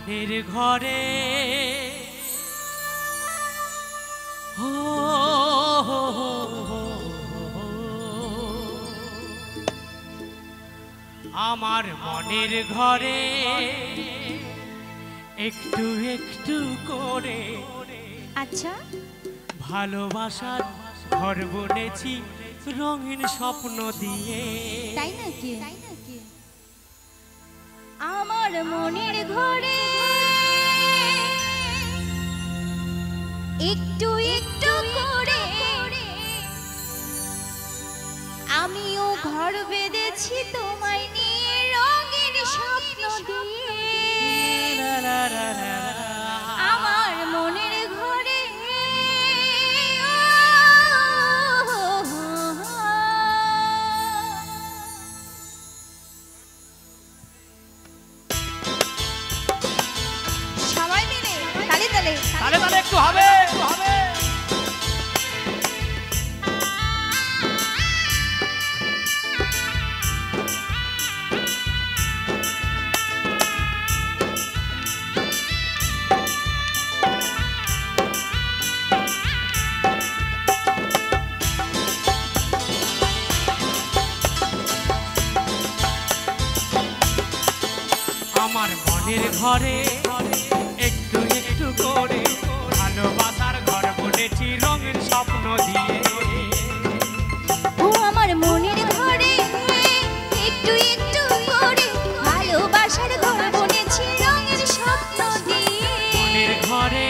মনের ঘরে আমার মনের ঘরে একটু একটু করে আচ্ছা ভালোবাসার ঘর বুনেছি রঙিন স্বপ্ন দিয়ে। তাই নাকি? আমার মনের ঘরে একটু একটু করে আমিও ঘর বেঁধেছি তোমায় নিয়ে রঙিন স্বপ্ন দিয়ে। আমার মনের ঘরে সবাই মিলে তালে তালে তালে তালে একটু হবে একটু হবে। আমার মনের ঘরে একটু একটু করে ভালোবাসার ঘর বুনেছি রঙের স্বপ্ন দিয়ে। ও আমার মনের ঘরে একটু একটু করে ভালোবাসার ঘর বুনেছি রঙের স্বপ্ন দিয়ে। মনের ঘরে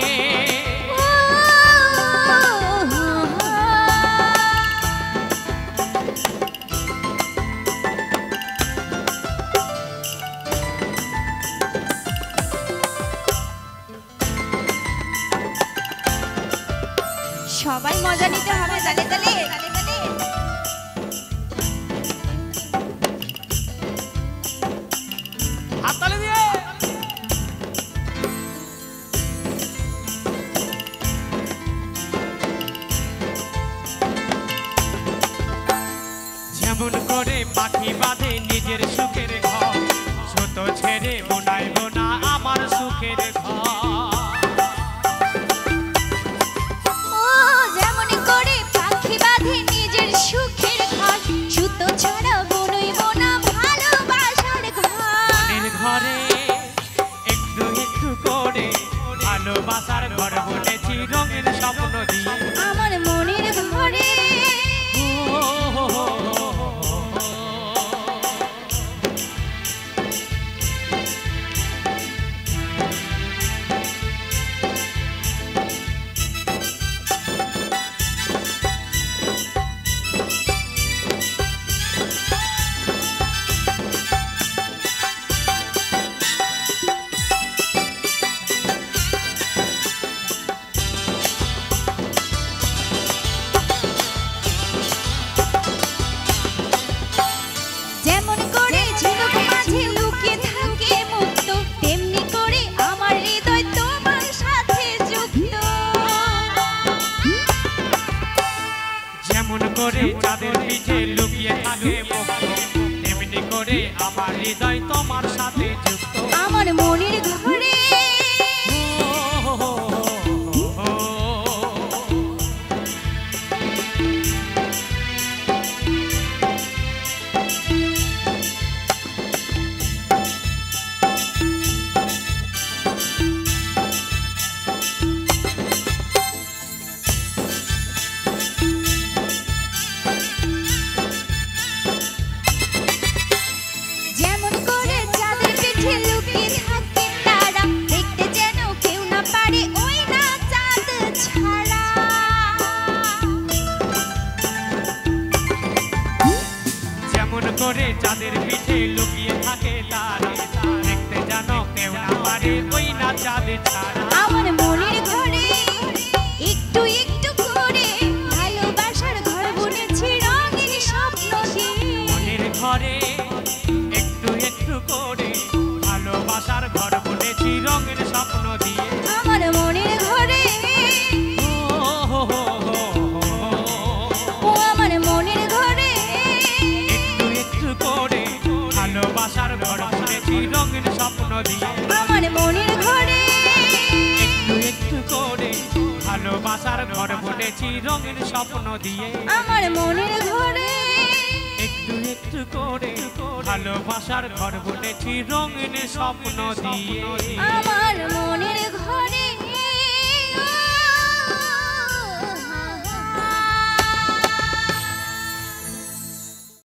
সবাই মজা নিতে হবে তালে তালে হাততালি দিয়ে। যেমন করে পাখি বাঁধে নিজের সুখের ঘর, ছোট ছেড়ে বোনাইব না আমার সুখের ঘর। ও যেমন করে পাখি বাঁধে নিজের সুখের ঘর, সুতো ছাড়া বুনইব না ভালোবাসার ঘর। মনের ঘরে একটু একটু করে ভালোবাসার ঘর বুনেছি রঙের স্বপ্ন দিয়ে। আমার মনের ঘরে যেমন করে ঝিনুক মাঝে লুকিয়ে থাকে মুক্ত, তেমনি করে আমার হৃদয় তোমার সাথে যুক্ত। যেমন করে চাঁদের পিঠে লুকিয়ে থাকে মুক্ত, তেমনি করে আমার হৃদয় তোমার সাথে যুক্ত। আমার মনের ঘরে যেমন করে চাঁদের পিঠে লুকিয়ে থাকে তারা, দেখতে যেন কেউ না পারে ওই না চাঁদ ছাড়া। যেমন করে চাঁদের পিঠে লুকিয়ে থাকে তারা, দেখতে যেন কেউ না পারে ওই না চাঁদ ছাড়া। আমার মনের ঘরে একটু একটু করে ভালোবাসার ঘর বুনেছি রঙিন স্বপ্ন দিয়ে। মনের ঘরে একটু একটু করে ভালোবাসার ঘর বুনেছি রঙের স্বপ্ন দিয়ে। আমার মনের ঘরে ও আমার মনের ঘরে একটু একটু করে ভালোবাসার ঘর বুনেছি রঙের স্বপ্ন দিয়ে। আমার মনের ঘরে ভালোবাসার ঘর বলেছি রঙিন স্বপ্ন দিয়ে আমার মনের ঘরে একটু একটু করে ভালোবাসার ঘর বলেছি রঙিন স্বপ্ন দিয়ে আমার মনের